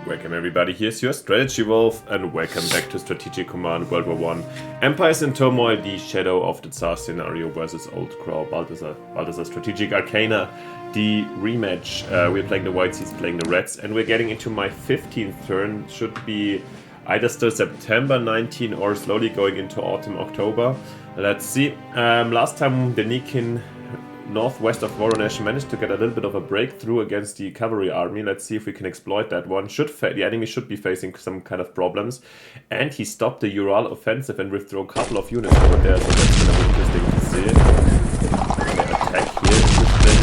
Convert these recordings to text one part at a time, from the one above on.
Welcome everybody, here's your Strategy Wolf, and welcome back to Strategic Command World War I. Empires in Turmoil, the Shadow of the Tsar scenario versus Old Crow, Balthazor Strategic Arcana, the rematch. We're playing the whites, he's playing the reds, and we're getting into my 15th turn. Should be either still September 19 or slowly going into autumn, October. Let's see. Last time the Nikin northwest of Voronezh managed to get a little bit of a breakthrough against the cavalry army. Let's see if we can exploit that one. The enemy should be facing some kind of problems. And he stopped the Ural offensive and withdrew a couple of units over there, so that's going to be interesting to see. Okay, attack here, interesting.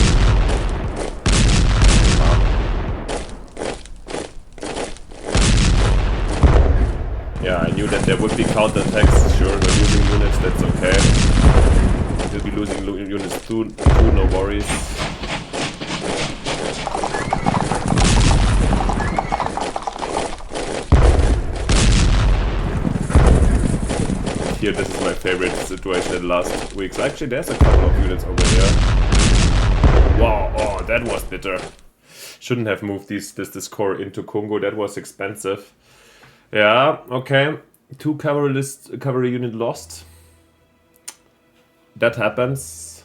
Yeah, I knew that there would be counterattacks. Sure, we're losing units, that's okay. We'll be losing units too, no worries. Here, this is my favorite situation in the last weeks. Actually, there's a couple of units over there. Wow, oh, that was bitter. Shouldn't have moved this core into Congo, that was expensive. Yeah, okay. 2 cavalry unit lost. That happens.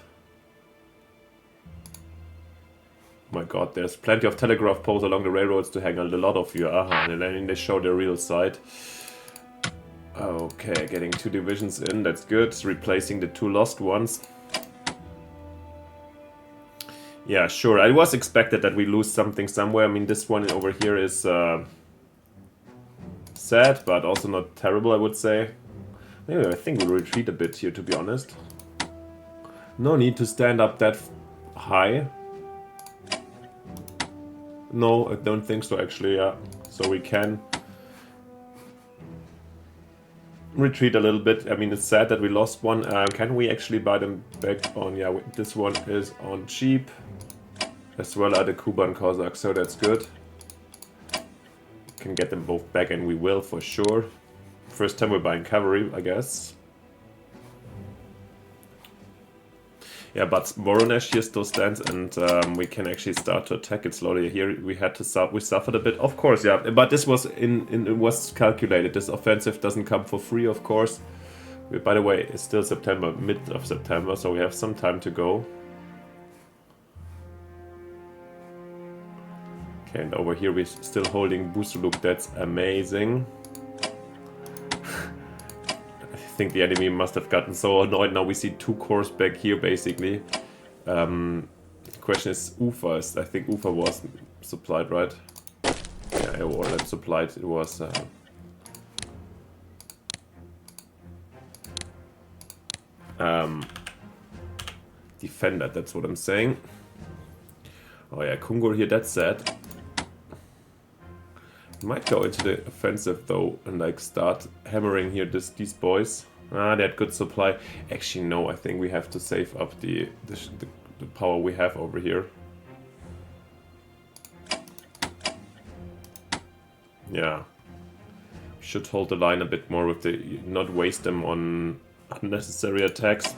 Oh my god, there's plenty of telegraph poles along the railroads to hang a lot of you. And then they show their real side. Okay, getting 2 divisions in, that's good. Replacing the 2 lost ones. Yeah, sure. I was expected that we lose something somewhere. I mean, this one over here is sad, but also not terrible, I would say. Maybe I think we'll retreat a bit here, to be honest. No need to stand up that high. No, I don't think so, actually, yeah. So we can retreat a little bit. I mean, it's sad that we lost one. Can we actually buy them back on? Yeah, this one is on cheap. As well as the Kuban Cossack, so that's good. Can get them both back, and we will for sure. First time we're buying cavalry, I guess. Yeah, but Voronezh here still stands, and we can actually start to attack it slowly. Here we had to we suffered a bit, of course, yeah. But this was it was calculated. This offensive doesn't come for free, of course. By the way, it's still September, mid of September, so we have some time to go. Okay, and over here we're still holding Busuluk. That's amazing. I think the enemy must have gotten so annoyed. Now we see 2 corps back here, basically. The question is Ufa. I think Ufa was supplied, right? Yeah, or not supplied. It was. Defender. That's what I'm saying. Oh yeah, Kungur here. That's sad. Might go into the offensive though and like start hammering here these boys. Ah, they had good supply. Actually, no, I think we have to save up the power we have over here. Yeah, we should hold the line a bit more with the not waste them on unnecessary attacks.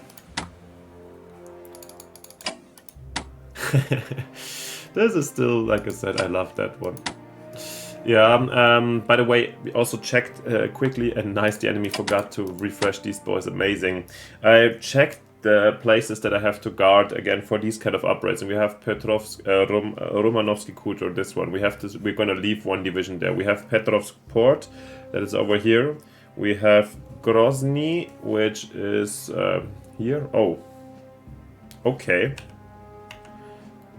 This is still, like I said, I love that one. Yeah, by the way, we also checked quickly, and nice, the enemy forgot to refresh these boys, amazing. I checked the places that I have to guard again for these kind of upgrades, and we have Romanovsky Kutor, this one. We're gonna leave 1 division there. We have Petrovsk Port, that is over here. We have Grozny, which is here. Oh, okay.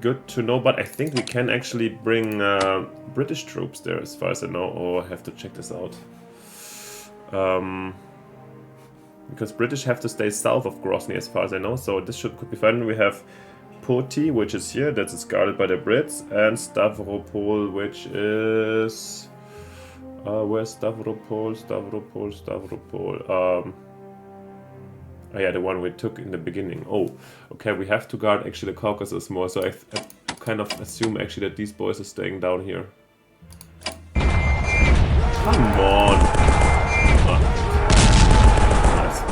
Good to know, but I think we can actually bring British troops there, as far as I know. Oh, I have to check this out. Because British have to stay south of Grozny, as far as I know, so this could be fun. We have Poti, which is here, that is guarded by the Brits, and Stavropol, which is... where's Stavropol? Oh yeah, the one we took in the beginning. Oh, okay, we have to guard actually the Caucasus more, so I kind of assume actually that these boys are staying down here. Come on! Nice.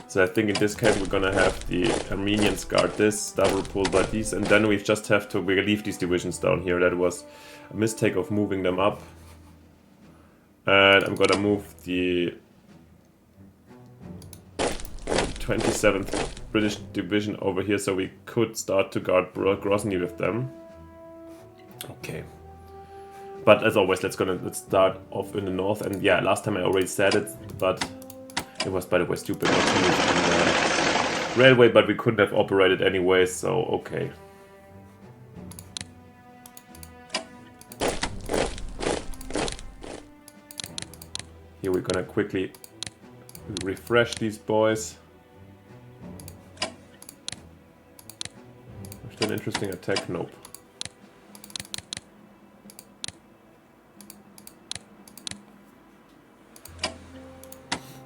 So I think in this case we're gonna have the Armenians guard this, Stavropol by these, and then we just have to leave these divisions down here. That was a mistake of moving them up. And I'm gonna move the 27th British Division over here so we could start to guard Grozny with them. Okay. But as always, let's start off in the north. And yeah, last time I already said it, but it was, by the way, stupid not to use the railway, but we couldn't have operated anyway, so okay. Here we're gonna quickly refresh these boys. Is that an interesting attack? Nope.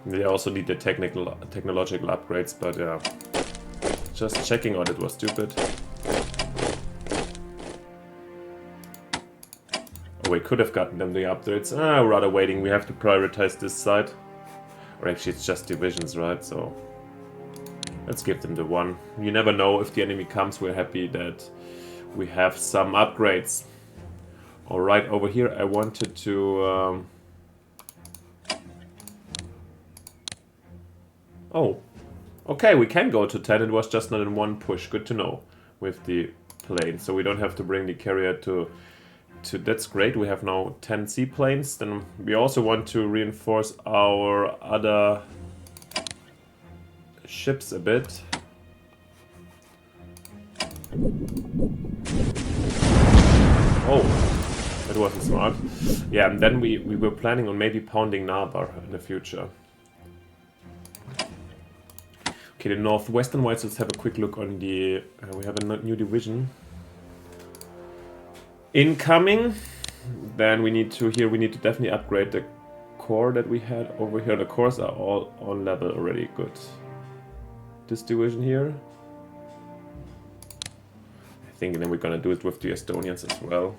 They also need the technological upgrades, but yeah. Just checking out, it was stupid. Oh, we could have gotten them the upgrades. Rather waiting, we have to prioritize this side. Or actually it's just divisions, right? So let's give them the one. You never know if the enemy comes, we're happy that we have some upgrades. Alright, over here I wanted to... Oh, okay, we can go to 10. It was just not in one push. Good to know with the plane. So we don't have to bring the carrier to that's great. We have now 10 seaplanes. Then we also want to reinforce our other ships a bit. Oh, that wasn't smart. Yeah, and then we were planning on maybe pounding Nabar in the future. Okay, the northwestern whites, let's have a quick look on the... we have a new division. Incoming. Then we need to definitely upgrade the core that we had over here. The cores are all on level already, good. This division here. I think then we're gonna do it with the Estonians as well.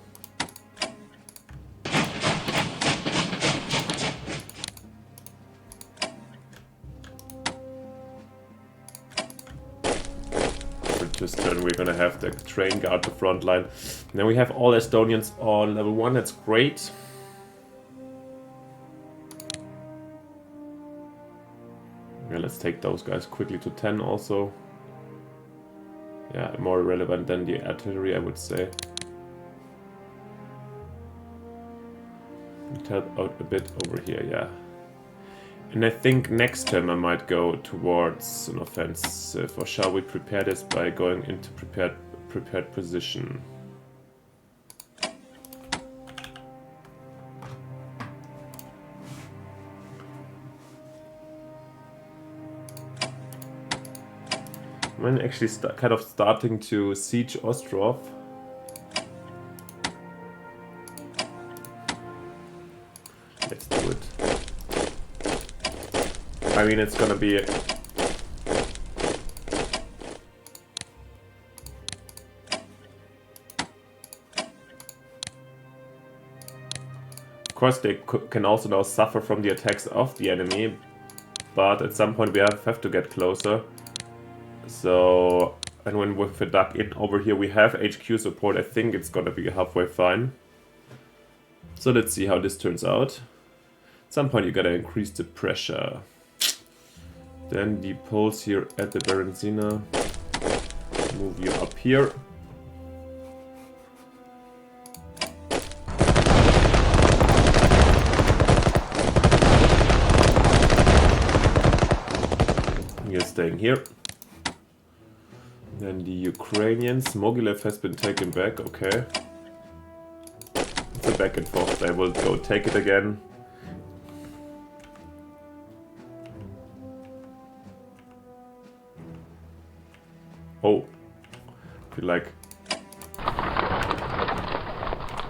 This turn we're gonna have the train guard the front line. Now we have all Estonians on level 1, that's great. Yeah, let's take those guys quickly to 10 also. Yeah, more relevant than the artillery, I would say. Help out a bit over here, yeah. And I think next time I might go towards an offensive, or shall we prepare this by going into prepared position? I'm actually kind of starting to siege Ostrov. Let's do it. I mean, it's gonna be... Of course, they can also now suffer from the attacks of the enemy, but at some point we have to get closer. So, and when with a duck in over here we have HQ support, I think it's gonna be halfway fine. So let's see how this turns out. At some point you gotta increase the pressure. Then the poles here at the Berenzina. Move you up here. You're staying here. Then the Ukrainians. Mogilev has been taken back, okay. It's a back and forth. I will go take it again. Oh, I feel like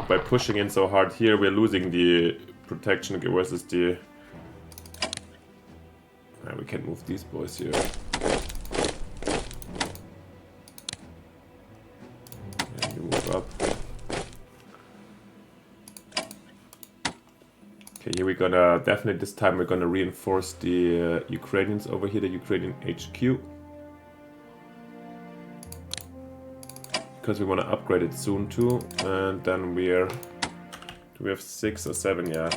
by pushing in so hard here, we're losing the protection versus the... we can move these boys here. And you move up. Okay, here we're gonna, definitely this time we're gonna reinforce the Ukrainians over here, the Ukrainian HQ. Because we want to upgrade it soon too, and then we're we have 6 or 7? Yeah,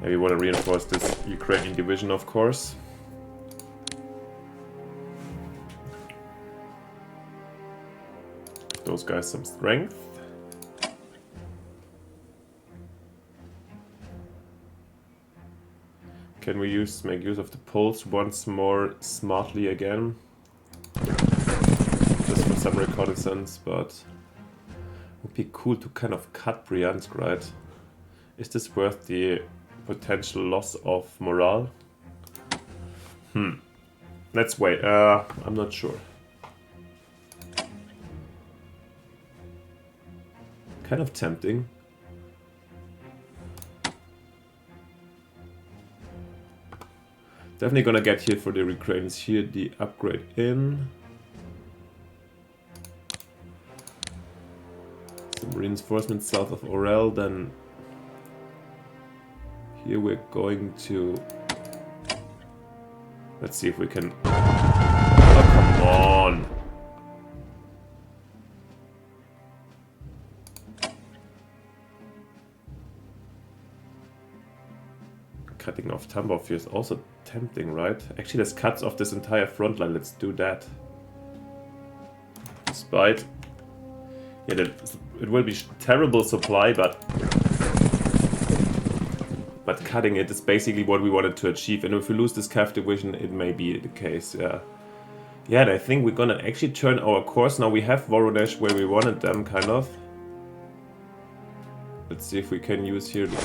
we want to reinforce this Ukrainian division, of course. Those guys some strength. Can we make use of the pulse once more smartly again? Just for some reconnaissance, but it would be cool to kind of cut Bryansk, right? Is this worth the potential loss of morale? Let's wait. I'm not sure. Kind of tempting. Definitely gonna get here for the Ukrainians here the upgrade in. Some reinforcements south of Orel, then here we're going to... Let's see if we can... Oh, come on! Cutting off Tambov here is also tempting, right? Actually, this cuts off this entire front line. Let's do that. Despite... Yeah, it will be terrible supply, but cutting it is basically what we wanted to achieve. And if we lose this Cav division, it may be the case, yeah. Yeah, and I think we're gonna actually turn our course. Now we have Voronezh where we wanted them, kind of. Let's see if we can use here the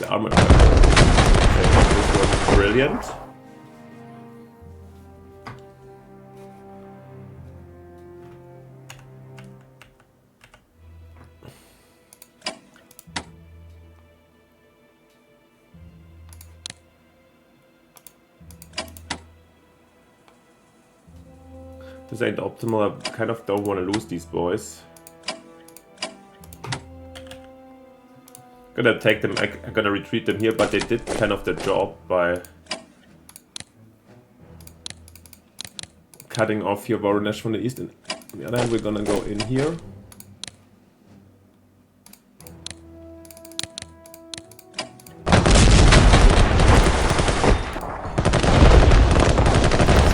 armor. Okay, this was brilliant. This ain't optimal. I kind of don't want to lose these boys. Gonna take them, I'm gonna retreat them here, but they did kind of the job by cutting off here Voronezh from the east. And on the other hand, we're gonna go in here.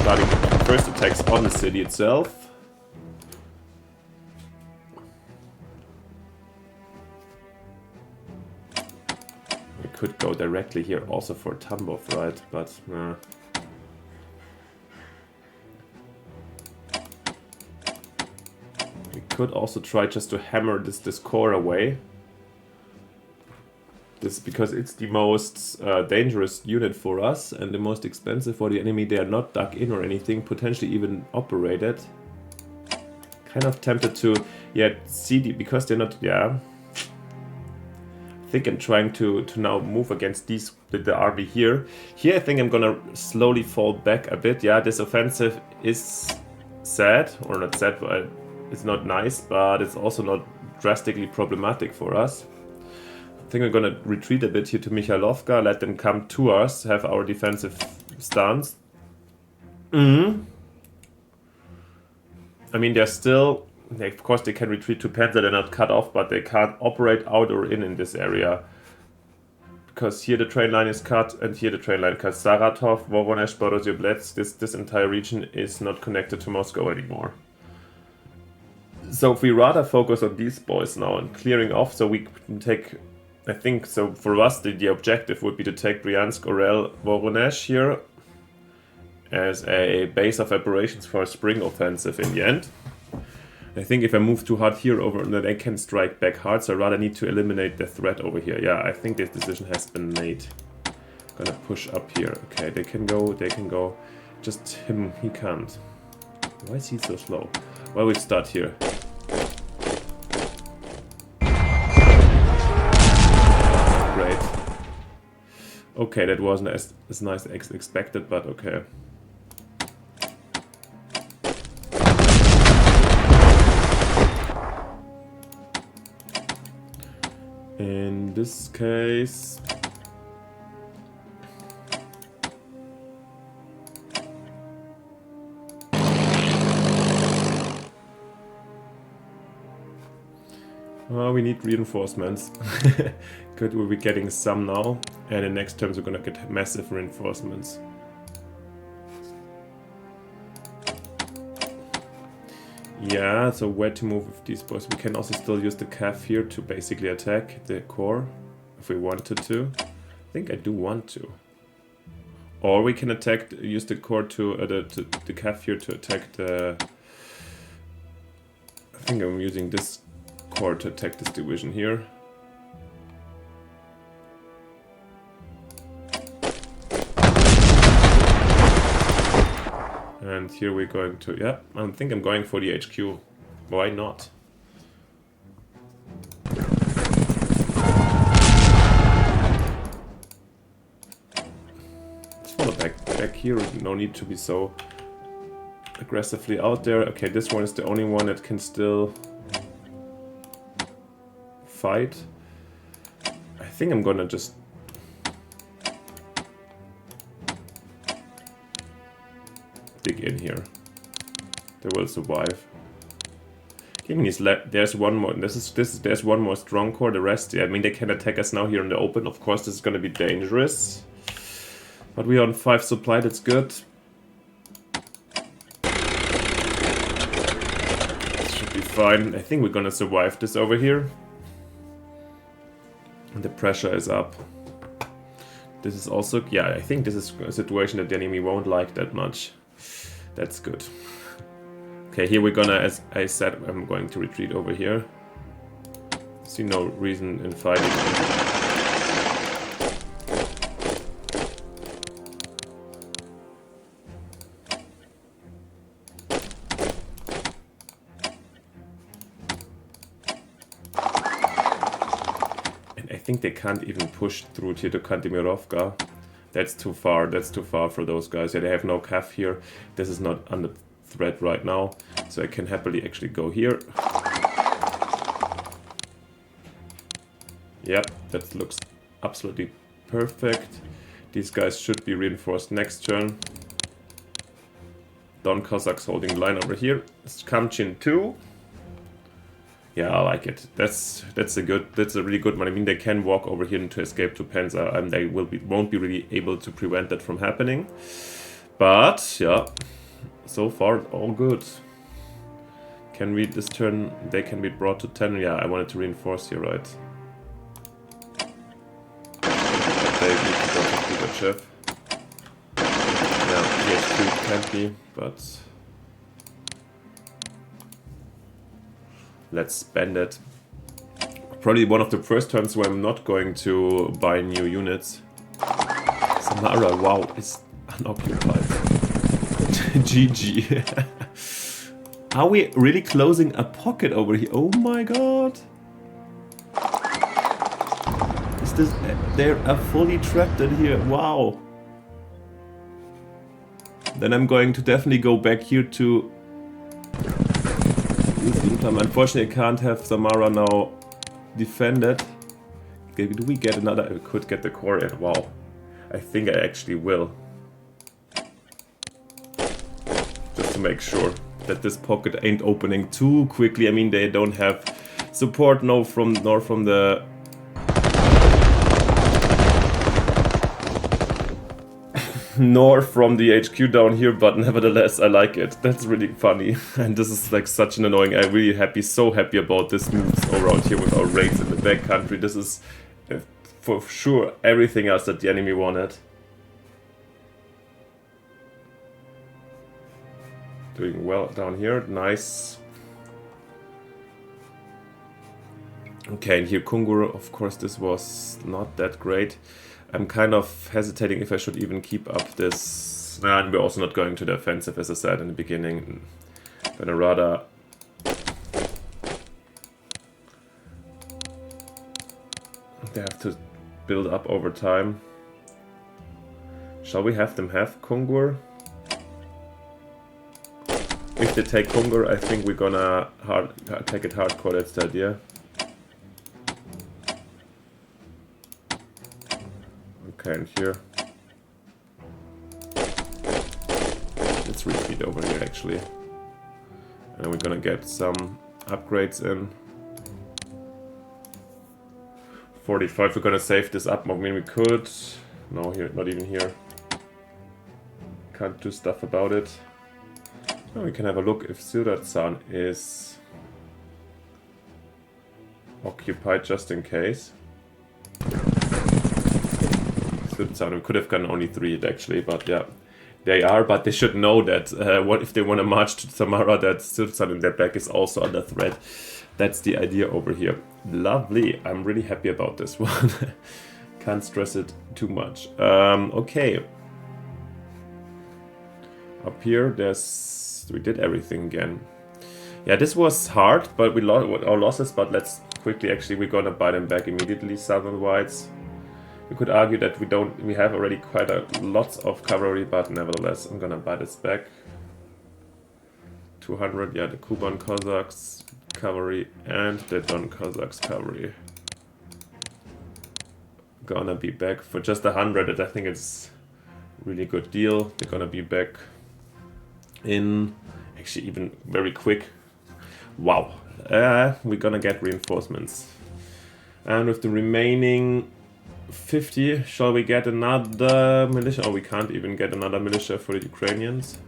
Starting first attacks on the city itself. Could go directly here also for Tambov, right? But nah. We could also try just to hammer this core away. This because it's the most dangerous unit for us and the most expensive for the enemy. They are not dug in or anything, potentially even operated. Kind of tempted to, yeah, see because they're not, yeah. I think I'm trying to now move against these with the RV here. Here I think I'm gonna slowly fall back a bit. Yeah, this offensive is sad, or not sad, but it's not nice, but it's also not drastically problematic for us. I think I'm gonna retreat a bit here to Mikhailovka, let them come to us, have our defensive stance. I mean, they're still... Of course, they can retreat to Penza, they're not cut off, but they can't operate out or in this area. Because here the train line is cut, and here the train line cuts. Saratov, Voronezh, Borozoblets, this entire region is not connected to Moscow anymore. So if we rather focus on these boys now and clearing off, so we can take... I think, so for us, the objective would be to take Bryansk, Orel, Voronezh here as a base of operations for a spring offensive in the end. I think if I move too hard here over, then I can strike back hard, so I rather need to eliminate the threat over here. Yeah, I think this decision has been made. Gonna push up here. Okay, they can go. Just him, he can't. Why is he so slow? Well, we start here. Great. Okay, that wasn't as nice as expected, but okay. In this case... Oh, we need reinforcements. Good, we'll be getting some now. And in next terms we're gonna get massive reinforcements. Yeah, so where to move with these boys? We can also still use the cav here to basically attack the core, if we wanted to. I think I do want to. Or we can use the core to, the cav here to attack the... I think I'm using this core to attack this division here. And here we're going to, yeah, I think I'm going for the HQ. Why not? Let's follow back here, no need to be so aggressively out there. Okay, this one is the only one that can still fight. I think I'm gonna just dig in here. They will survive. There's one more. There's one more strong core. The rest, yeah, I mean, they can attack us now here in the open. Of course, this is going to be dangerous. But we are on 5 supply. That's good. This should be fine. I think we're going to survive this over here. And the pressure is up. This is also, yeah, I think this is a situation that the enemy won't like that much. That's good. Okay, here we're gonna, as I said, I'm going to retreat over here. See no reason in fighting. And I think they can't even push through here to Kantemirovka. That's too far for those guys. Yeah, they have no cav here. This is not under threat right now, so I can happily actually go here. Yep, that looks absolutely perfect. These guys should be reinforced next turn. Don Cossacks holding line over here. It's Kamchin 2. Yeah, I like it. That's a really good one. I mean, they can walk over here to escape to Penza, and they won't be really able to prevent that from happening. But yeah, so far all good. Can we this turn? They can be brought to 10. Yeah, I wanted to reinforce here, right? They need to go to Pugachev. Yeah, PH2 can't be, but let's spend it. Probably one of the first turns where I'm not going to buy new units. Samara, wow, is unoccupied. GG. Are we really closing a pocket over here? Oh my god. Is this... They're fully trapped in here. Wow. Then I'm going to definitely go back here to... Unfortunately, I can't have Samara now defended. Do we get another? I could get the core in. Wow. I think I actually will. Just to make sure that this pocket ain't opening too quickly. I mean, they don't have support nor from the... nor from the HQ down here, but nevertheless I like it. That's really funny. And this is like such an annoying... I'm really happy, so happy about this moves around here with our raids in the backcountry. This is for sure everything else that the enemy wanted. Doing well down here, nice. Okay, and here Kungur, of course this was not that great. I'm kind of hesitating if I should even keep up this. And we're also not going to the offensive, as I said in the beginning. I'm gonna rather... They have to build up over time. Shall we have them have Kungur? If they take Kungur, I think we're gonna take it hardcore, that's the idea. Okay, and here. Let's retreat over here actually. And we're gonna get some upgrades in. 45, we're gonna save this up. I mean, we could. No, here, not even here. Can't do stuff about it. Oh, we can have a look if Tsar is occupied just in case. We could have gotten only 3 actually, but yeah. They are, but they should know that what if they want to march to Samara, that Sudan in their back is also under threat. That's the idea over here. Lovely. I'm really happy about this one. Can't stress it too much. Okay. Up here, we did everything again. Yeah, this was hard, but we lost our losses. But let's quickly. Actually, we're gonna buy them back immediately. Southern Whites. You could argue that we have already quite lots of cavalry, but nevertheless, I'm gonna buy this back. 200, yeah, the Kuban Cossacks cavalry and the Don Cossacks cavalry. Gonna be back for just 100, I think it's really good deal. They're gonna be back in, actually even very quick. Wow, we're gonna get reinforcements. And with the remaining 50, shall we get another militia? Oh, we can't even get another militia for the Ukrainians.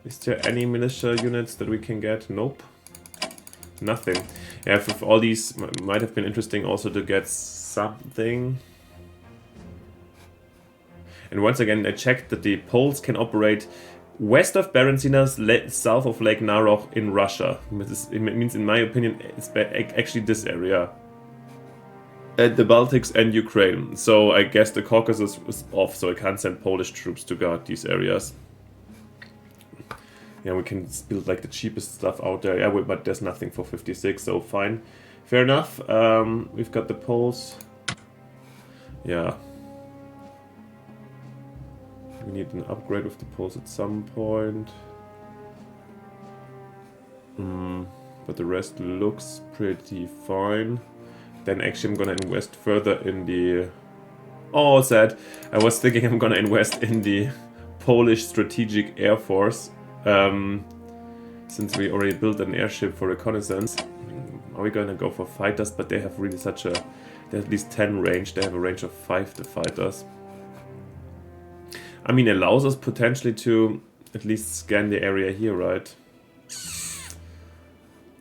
Is there any militia units that we can get? Nope. Nothing. Yeah, for all these, might have been interesting also to get something. And once again, I checked that the Poles can operate west of Berezina, south of Lake Narok in Russia. It means, in my opinion, it's actually this area. At the Baltics and Ukraine. So I guess the Caucasus is off, so I can't send Polish troops to guard these areas. Yeah, we can build like the cheapest stuff out there. Yeah, but there's nothing for 56, so fine. Fair enough. We've got the Poles. Yeah. We need an upgrade with the Poles at some point. But the rest looks pretty fine. Then actually I'm gonna invest further in the... Oh, sad. I was thinking I'm gonna invest in the Polish Strategic Air Force. Since we already built an airship for reconnaissance. Are we gonna go for fighters? But they have really such a... They have at least 10 range. They have a range of 5, the fighters. I mean, it allows us potentially to at least scan the area here, right?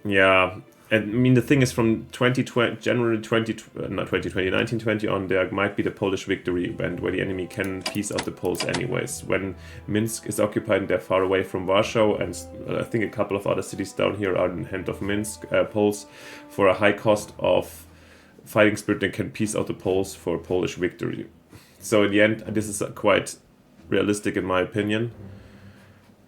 Yeah. And I mean, the thing is, from 1920 on, there might be the Polish victory event where the enemy can piece out the Poles anyways. When Minsk is occupied and they're far away from Warsaw, and I think a couple of other cities down here are in the hand of Minsk, Poles, for a high cost of fighting spirit, they can piece out the Poles for Polish victory. So in the end, this is quite realistic in my opinion.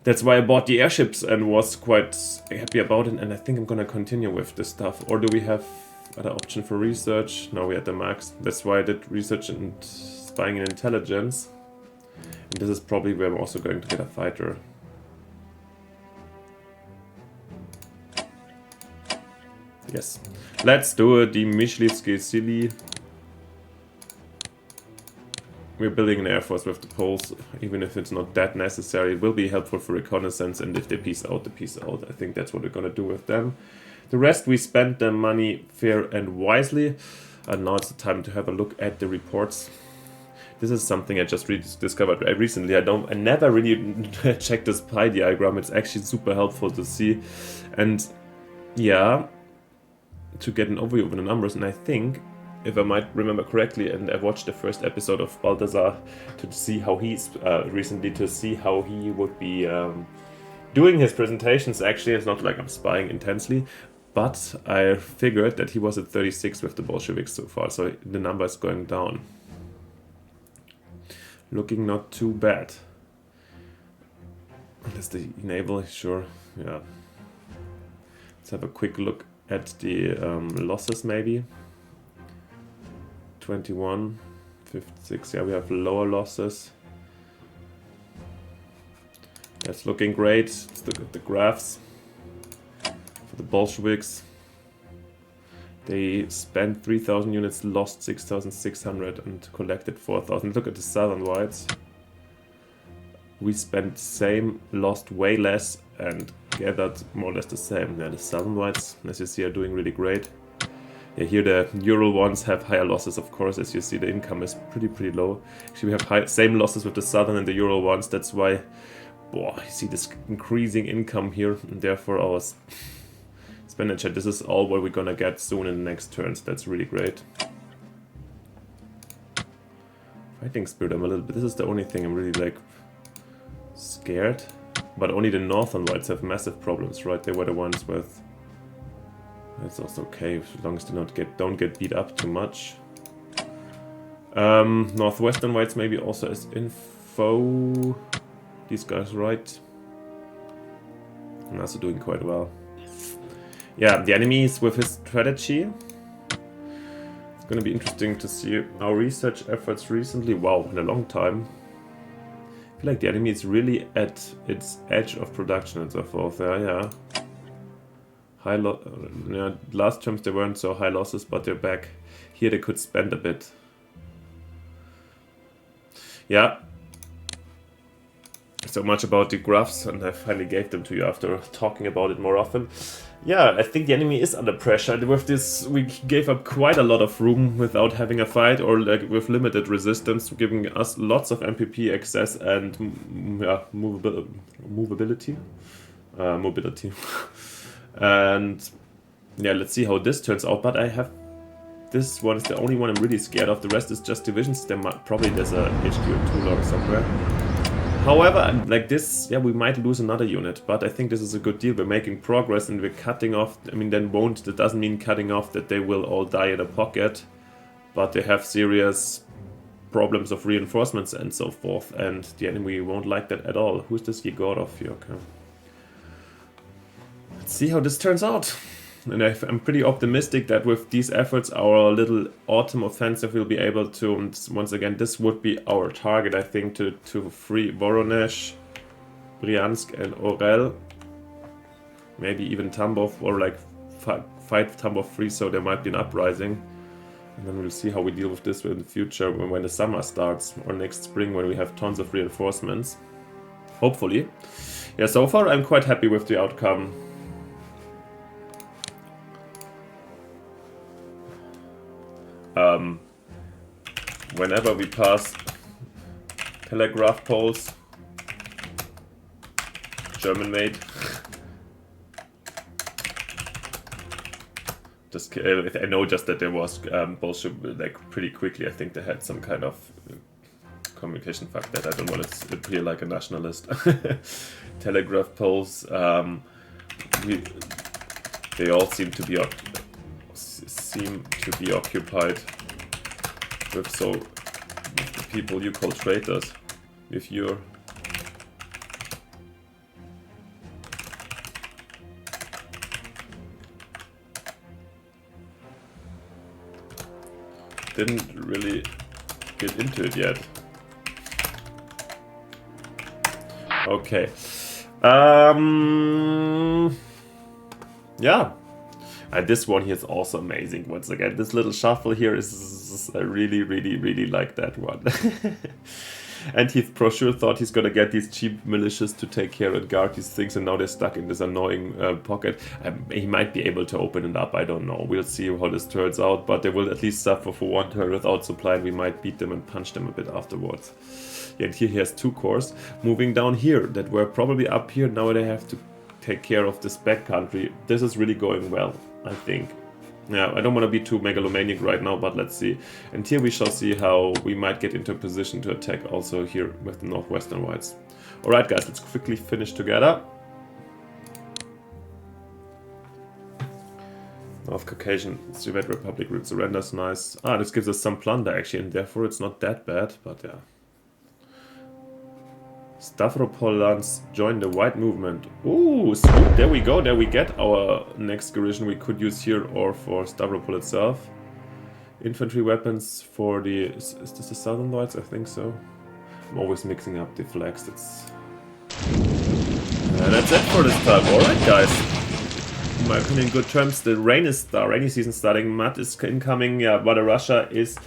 That's why I bought the airships and was quite happy about it, and I think I'm gonna continue with this stuff. Or do we have other option for research? No, we're at the max. That's why I did research and spying and intelligence. And this is probably where I'm also going to get a fighter. Yes. Let's do it, the Myslivsky Sili. We're building an air force with the Poles, even if it's not that necessary. It will be helpful for reconnaissance, and if they peace out, they peace out. I think that's what we're gonna do with them. The rest, we spent the money fair and wisely. And now it's the time to have a look at the reports. This is something I just discovered recently. I never really checked this pie diagram. It's actually super helpful to see. And yeah, to get an overview of the numbers. And I think, if I might remember correctly, and I watched the first episode of Balthazor to see how he's recently, to see how he would be doing his presentations. Actually, it's not like I'm spying intensely, but I figured that he was at 36 with the Bolsheviks so far, so the number is going down. Looking not too bad. Does the enable? Sure, yeah. Let's have a quick look at the losses maybe. 21, 56, yeah, we have lower losses. That's looking great. Let's look at the graphs. For the Bolsheviks, they spent 3,000 units, lost 6,600 and collected 4,000. Look at the Southern Whites. We spent the same, lost way less and gathered more or less the same. Yeah, the Southern Whites, as you see, are doing really great. Yeah, here the Ural ones have higher losses, of course. As you see, the income is pretty low. Actually, we have same losses with the Southern and the Ural ones. That's why, you see this increasing income here, and therefore our expenditure. This is all what we're gonna get soon in the next turns. That's really great. Fighting spirit, I'm a little bit. This is the only thing I'm really like scared. But only the Northern Whites have massive problems, right? They were the ones with. That's also okay, as long as they don't get beat up too much. Northwestern Whites maybe also as info. These guys, right? And also doing quite well. Yeah, the enemy is with his strategy. It's gonna be interesting to see our research efforts recently. Wow, in a long time. I feel like the enemy is really at its edge of production and so forth. Yeah. Yeah, last terms they weren't so high losses, but they're back. Here they could spend a bit. Yeah. So much about the graphs, and I finally gave them to you after talking about it more often. Yeah, I think the enemy is under pressure. And with this, we gave up quite a lot of room without having a fight, or like with limited resistance, giving us lots of MPP access and mobility. And yeah, let's see how this turns out. But I have this one is the only one I'm really scared of. The rest is just divisions. Probably there's a HQ in Toulon somewhere. However, like this, yeah, we might lose another unit, but I think this is a good deal. We're making progress and we're cutting off. I mean, that doesn't mean cutting off that they will all die in a pocket, but they have serious problems of reinforcements and so forth, and the enemy won't like that at all. Who's this Yegorov here? Okay. Let's see how this turns out. And I'm pretty optimistic that with these efforts, our little autumn offensive will be able to, and once again, this would be our target, I think, to free Voronezh, Bryansk and Orel. Maybe even Tambov, or like fight Tambov free, so there might be an uprising. And then we'll see how we deal with this in the future when the summer starts, or next spring when we have tons of reinforcements. Hopefully. Yeah, so far I'm quite happy with the outcome. Whenever we pass telegraph poles, German made. I know just that there was Bolshevik, like pretty quickly. I think they had some kind of communication fuck that. I don't want to appear like a nationalist. Telegraph poles. They all seem to be occupied with the people you call traitors. With your didn't really get into it yet. Okay. Yeah. And this one here is also amazing. Once again, this little shuffle here is I really like that one. And he for sure thought he's gonna get these cheap militias to take care and guard these things, and now they're stuck in this annoying pocket. He might be able to open it up, I don't know. We'll see how this turns out, but they will at least suffer for one turn without supply, and we might beat them and punch them a bit afterwards. Yeah, and here he has 2 corps moving down here that were probably up here. Now they have to take care of this back country. This is really going well, I think. Yeah, I don't want to be too megalomaniac right now, but let's see. And here we shall see how we might get into a position to attack also here with the Northwestern Whites. Alright guys, let's quickly finish together. North Caucasian Soviet Republic surrenders, nice. Ah, this gives us some plunder actually, and therefore it's not that bad, but yeah. Stavropolans join the white movement. Ooh, sweet. There we go. There we get our next garrison we could use here, or for Stavropol itself. Infantry weapons for the... Is this the Southern Whites? I think so. I'm always mixing up the flags. That's it for this time. Alright, guys. In my opinion, good terms. The rainy season starting. Mud is incoming. Yeah, Mother Russia is...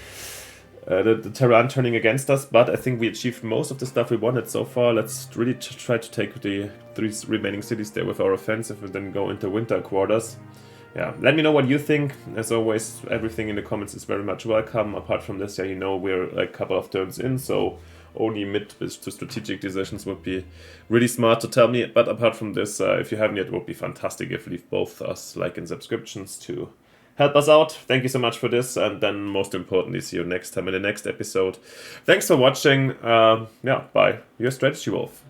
the Tehran turning against us, but I think we achieved most of the stuff we wanted so far. Let's really try to take the 3 remaining cities there with our offensive and then go into winter quarters. yeah, let me know what you think. As always, everything in the comments is very much welcome. Apart from this, yeah, we're like a couple of turns in, so only mid to strategic decisions would be really smart to tell me. But apart from this, if you haven't yet, it would be fantastic if you leave both us like and subscriptions to help us out. Thank you so much for this, and then most importantly, see you next time in the next episode. Thanks for watching. Yeah, bye. Your Strategy Wolf.